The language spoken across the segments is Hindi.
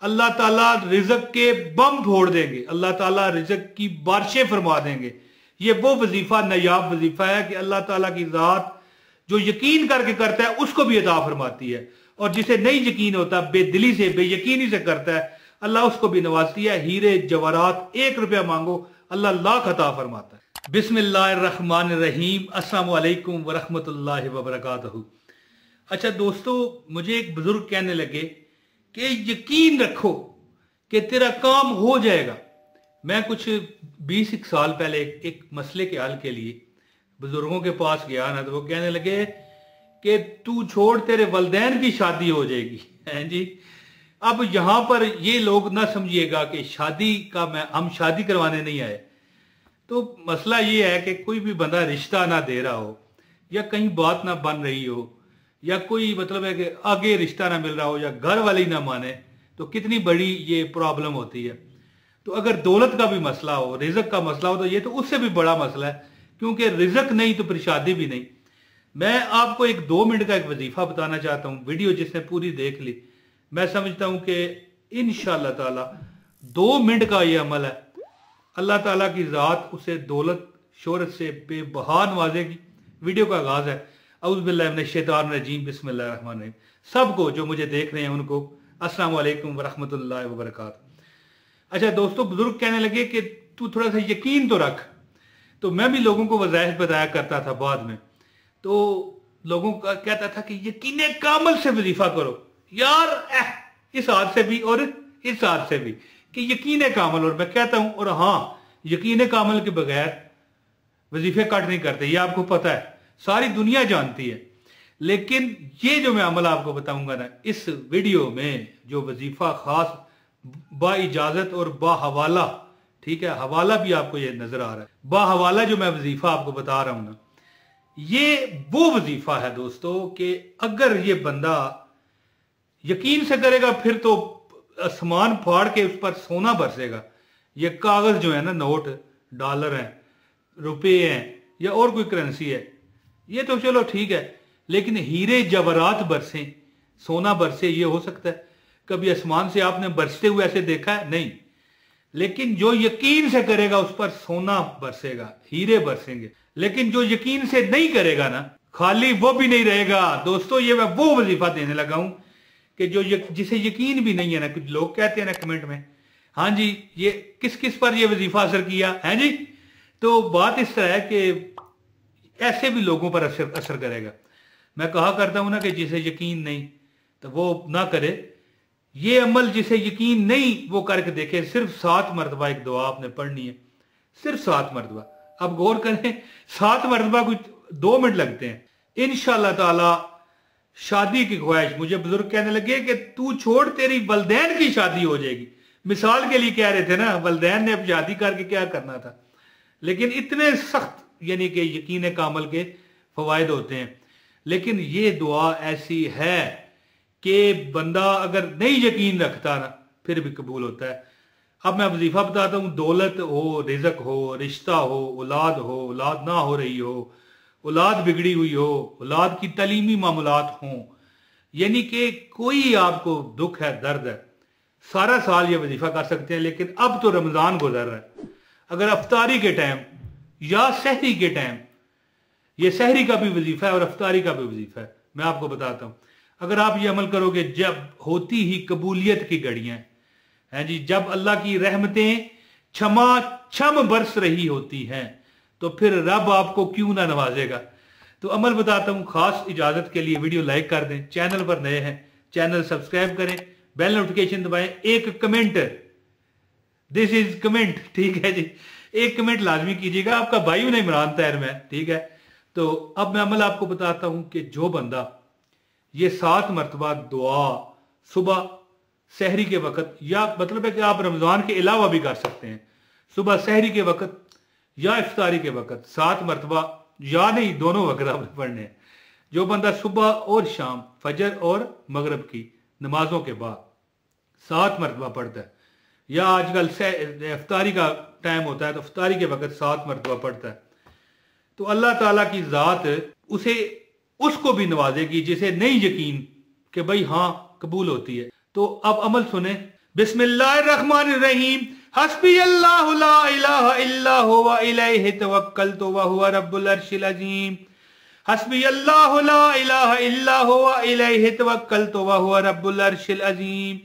अल्लाह ताला रिज़्क के बम फोड़ देंगे, अल्लाह ताला रिज़्क की बारिशें फरमा देंगे। ये वो वजीफा नायाब वजीफा है कि अल्लाह ताला की ज़ात जो यकीन करके करता है उसको भी अता फरमाती है, और जिसे नहीं यकीन होता, बेदिली से बेयकीनी से करता है, अल्लाह उसको भी नवाजती है। हीरे जवाहरात 1 रुपया मांगो, अल्लाह लाख अता फरमाता है। बिस्मिल्लाहिर्रहमानिर्रहीम, अस्सलामु अलैकुम वरहमतुल्लाहि वबरकातुहू। अच्छा दोस्तों, मुझे एक बुजुर्ग कहने लगे कि यकीन रखो कि तेरा काम हो जाएगा। मैं कुछ 20 साल पहले एक मसले के हल के लिए बुजुर्गों के पास गया ना, तो वो कहने लगे कि तू छोड़, तेरे वलदैन की शादी हो जाएगी। हैं जी। अब यहां पर ये लोग ना समझिएगा कि शादी का हम शादी करवाने नहीं आए। तो मसला ये है कि कोई भी बंदा रिश्ता ना दे रहा हो, या कहीं बात ना बन रही हो, या कोई मतलब है कि आगे रिश्ता ना मिल रहा हो, या घर वाली ना माने, तो कितनी बड़ी ये प्रॉब्लम होती है। तो अगर दौलत का भी मसला हो, रिज़्क का मसला हो, तो ये तो उससे भी बड़ा मसला है, क्योंकि रिज़्क नहीं तो फिर शादी भी नहीं। मैं आपको एक 2 मिनट का एक वजीफा बताना चाहता हूँ। वीडियो जिसने पूरी देख ली, मैं समझता हूँ कि इंशाअल्लाह ताला 2 मिनट का ये अमल है, अल्लाह ताला की ज़ात उसे दौलत शोहरत से बेबहा नवाजेगी। वीडियो का आगाज है। औज़ु बिल्लाहि मिनश शैतानिर रजीम, बिस्मिल्लाहिर रहमानिर रहीम। सबको जो मुझे देख रहे हैं उनको अस्सलामु अलैकुम वरहमतुल्लाहि वबरकातुहू। अच्छा दोस्तों, बुजुर्ग कहने लगे कि तू थोड़ा सा यकीन तो रख। तो मैं भी लोगों को वज़ाइफ बताया करता था बाद में, तो लोगों का कहता था कि यकीन कामल से वजीफा करो यार, इस हाथ से भी और इस हाथ से भी, कि यकीन कामल। और मैं कहता हूं, और हाँ, यकीन कामल के बगैर वजीफे कट नहीं करते, ये आपको पता है, सारी दुनिया जानती है। लेकिन ये जो मैं अमल आपको बताऊंगा ना इस वीडियो में, जो वजीफा खास बा इजाजत और बा हवाला, ठीक है, हवाला भी आपको ये नजर आ रहा है, बा हवाला जो मैं वजीफा आपको बता रहा हूं ना, ये वो वजीफा है दोस्तों कि अगर ये बंदा यकीन से करेगा फिर तो आसमान फाड़ के उस पर सोना बरसेगा। ये कागज जो है ना, नोट, डॉलर हैं, रुपए हैं, या और कोई करेंसी है, ये तो चलो ठीक है, लेकिन हीरे जवाहरात बरसे, सोना बरसे, ये हो सकता है? कभी आसमान से आपने बरसते हुए ऐसे देखा है? नहीं। लेकिन जो यकीन से करेगा उस पर सोना बरसेगा, हीरे बरसेंगे। लेकिन जो यकीन से नहीं करेगा ना, खाली वो भी नहीं रहेगा। दोस्तों, ये मैं वो वजीफा देने लगा हूं कि जो जिसे यकीन भी नहीं है ना, कुछ लोग कहते हैं ना कमेंट में, हाँ जी ये किस किस पर ये वजीफा असर किया है जी। तो बात इस तरह है कि ऐसे भी लोगों पर असर करेगा। मैं कहा करता हूं ना कि जिसे यकीन नहीं तो वो ना करे। ये अमल जिसे यकीन नहीं वो करके देखे। सिर्फ 7 मरतबा एक दुआ आपने पढ़नी है, सिर्फ 7 मरतबा। अब गौर करें, 7 मरतबा कुछ 2 मिनट लगते हैं। इंशाअल्लाह ताला शादी की ख्वाहिश, मुझे बुजुर्ग कहने लगे कि तू छोड़, तेरी वलदैन की शादी हो जाएगी। मिसाल के लिए कह रहे थे ना, वलदैन ने अब शादी करके क्या करना था। लेकिन इतने सख्त यानी कि यकीन कामल के फवायद होते हैं। लेकिन ये दुआ ऐसी है कि बंदा अगर नहीं यकीन रखता ना फिर भी कबूल होता है। अब मैं वजीफा बताता हूँ। दौलत हो, रिज़्क हो, रिश्ता हो, औलाद हो, औलाद ना हो रही हो, औलाद बिगड़ी हुई हो, औलाद की तलीमी मामूलात हों, यानी कि कोई आपको दुख है, दर्द है, सारा साल ये वजीफा कर सकते हैं। लेकिन अब तो रमजान गुजर रहा है, अगर अफ्तारी के टाइम या सहरी के टाइम, ये सहरी का भी वजीफा है और अफ्तारी का भी वजीफा है, मैं आपको बताता हूं। अगर आप ये अमल करोगे, जब होती ही कबूलियत की घड़ियां हैं जी, जब अल्लाह की रहमतें क्षमा छम बरस रही होती हैं, तो फिर रब आपको क्यों ना नवाजेगा। तो अमल बताता हूं। खास इजाजत के लिए वीडियो लाइक कर दें, चैनल पर नए हैं चैनल सब्सक्राइब करें, बेल नोटिफिकेशन दबाएं, एक कमेंट, दिस इज कमेंट, ठीक है जी, एक कमेंट लाजमी कीजिएगा। आपका भाई हूं इमरान तैर में, ठीक है। तो अब मैं अमल आपको बताता हूं कि जो बंदा ये 7 मरतबा दुआ सुबह सहरी के वक्त, या मतलब है कि आप रमजान के अलावा भी कर सकते हैं, सुबह सहरी के वक्त या इफ्तारी के वक्त 7 मरतबा, या नहीं दोनों वक्त आपने पढ़ने हैं। जो बंदा सुबह और शाम, फजर और मगरब की नमाजों के बाद 7 मरतबा पढ़ता है, या आजकल इफ्तारी का टाइम होता है तो इफ्तारी के वक्त 7 मरतबा पढ़ता है, तो अल्लाह ताला की ज़ात उसे उसको भी नवाजेगी जिसे नहीं यकीन कि भाई हाँ कबूल होती है। तो अब अमल सुने। बिस्मिल्लाहिर्रहमानिर्रहीम। हस्बी अल्लाहु ला इलाहा इल्ला हुवा अलैहि तवक्कलतु व हुवा रब्बुल अर्शिल अजीम। हस्बी अल्लाहु ला इलाहा इल्ला हुवा अलैहि तवक्कलतु व हुवा रब्बुल अर्शिल अजीम।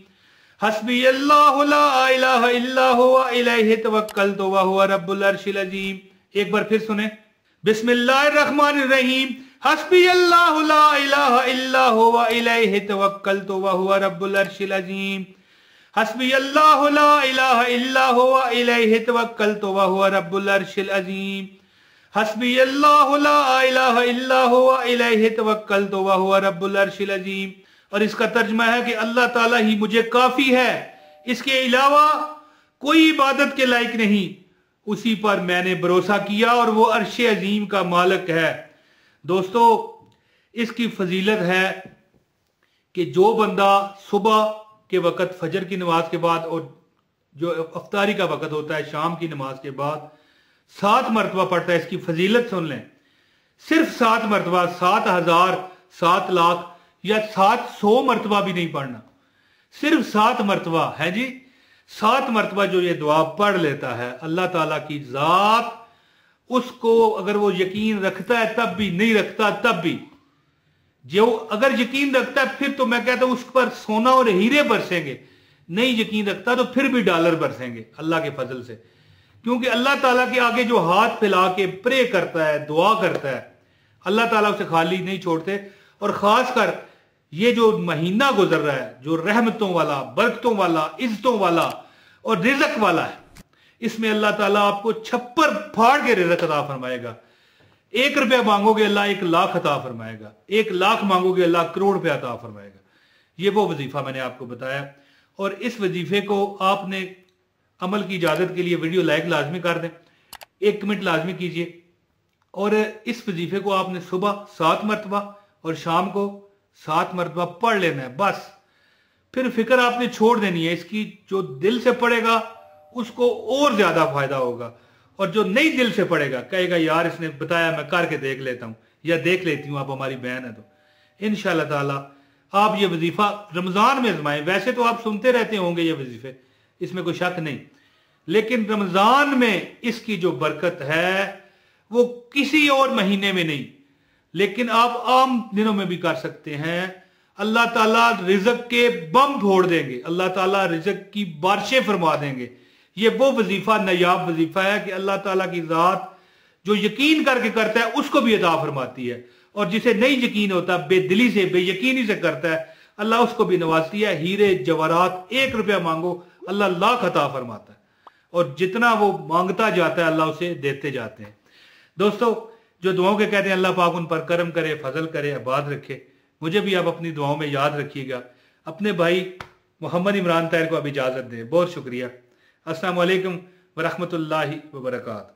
हस्बी अल्लाहु ला इलाहा इल्ला हुवा अलैहि तवक्कलतु व हुवा रब्बुल अर्शिल अजीम। एक बार फिर सुने। बिस्मिल्लाहिर्रहमानिर्रहीम। हस्बी अल्लाहु ला इलाहा इल्ला हुवा अलैहि तवक्कलतु व हुवा रब्बुल अर्शिल अजीम। हस्बी अल्लाहु ला इलाहा इल्ला हुवा अलैहि तवक्कलतु व हुवा रब्बुल अर्शिल अजीम। हस्बी अल्लाहु ला इलाहा इल्ला हुवा अलैहि तवक्कलतु व हुवा रब्बुल अर्शिल अजीम। और इसका तर्जुमा है कि अल्लाह ताला ही मुझे काफी है, इसके अलावा कोई इबादत के लायक नहीं, उसी पर मैंने भरोसा किया और वो अर्श अजीम का मालिक है। दोस्तों, इसकी फजीलत है कि जो बंदा सुबह के वक़्त फजर की नमाज के बाद और जो अफ्तारी का वक़्त होता है शाम की नमाज के बाद 7 मरतबा पढ़ता है, इसकी फजीलत सुन लें। सिर्फ 7 मरतबा, 7,000, 7 लाख या 700 मरतबा भी नहीं पढ़ना, सिर्फ 7 मरतबा है जी। 7 मरतबा जो ये दुआ पढ़ लेता है, अल्लाह ताला की जात उसको, अगर वो यकीन रखता है तब भी, नहीं रखता तब भी, जो अगर यकीन रखता है फिर तो मैं कहता हूं उस पर सोना और हीरे बरसेंगे, नहीं यकीन रखता तो फिर भी डॉलर बरसेंगे अल्लाह के फजल से। क्योंकि अल्लाह ताला के आगे जो हाथ फैला के प्रे करता है, दुआ करता है, अल्लाह ताला उसे खाली नहीं छोड़ते। और खासकर ये जो महीना गुजर रहा है, जो रहमतों वाला, बरकतों वाला, इज्जतों वाला और रिज़्क वाला है, इसमें अल्लाह ताला आपको छप्पर फाड़ के रिज़्क अता फरमाएगा। 1 रुपया मांगोगे अल्लाह 1 लाख अता फरमाएगा, 1 लाख मांगोगे अल्लाह करोड़ रुपया अता फरमाएगा। ये वो वजीफा मैंने आपको बताया। और इस वजीफे को आपने अमल की इजाजत के लिए वीडियो लाइक लाजमी कर दें, 1 कमेंट लाजमी कीजिए। और इस वजीफे को आपने सुबह 7 मरतबा और शाम को 7 मरतबा पढ़ लेना है बस। फिर फिक्र आपने छोड़ देनी है इसकी। जो दिल से पढ़ेगा उसको और ज्यादा फायदा होगा, और जो नहीं दिल से पढ़ेगा कहेगा यार इसने बताया मैं करके देख लेता हूं या देख लेती हूं, आप हमारी बहन है तो। इंशाअल्लाह ताला आप ये वजीफा रमजान में आजमाएं। वैसे तो आप सुनते रहते होंगे ये वजीफे, इसमें कोई शक नहीं, लेकिन रमजान में इसकी जो बरकत है वो किसी और महीने में नहीं, लेकिन आप आम दिनों में भी कर सकते हैं। अल्लाह ताला रिज़्क के बम फोड़ देंगे, अल्लाह ताला रिज़्क की बारिशें फरमा देंगे। ये वो वजीफा नायाब वजीफा है कि अल्लाह ताला की जात जो यकीन करके करता है उसको भी अता फरमाती है, और जिसे नहीं यकीन होता, बेदिली से, बेयकीनी से करता है, अल्लाह उसको भी नवाजती है। हीरे जवाहरात 1 रुपया मांगो अल्लाह लाख अता फरमाता है, और जितना वो मांगता जाता है अल्लाह उसे देते जाते हैं। दोस्तों, जो दुआओं के कहते हैं अल्लाह पाक उन पर करम करे, फजल करे, आबाद रखे। मुझे भी आप अपनी दुआओं में याद रखिएगा। अपने भाई मोहम्मद इमरान ताहिर को अब इजाजत दें। बहुत शुक्रिया। अस्सलाम वालेकुम व रहमतुल्लाहि व बरकातहू।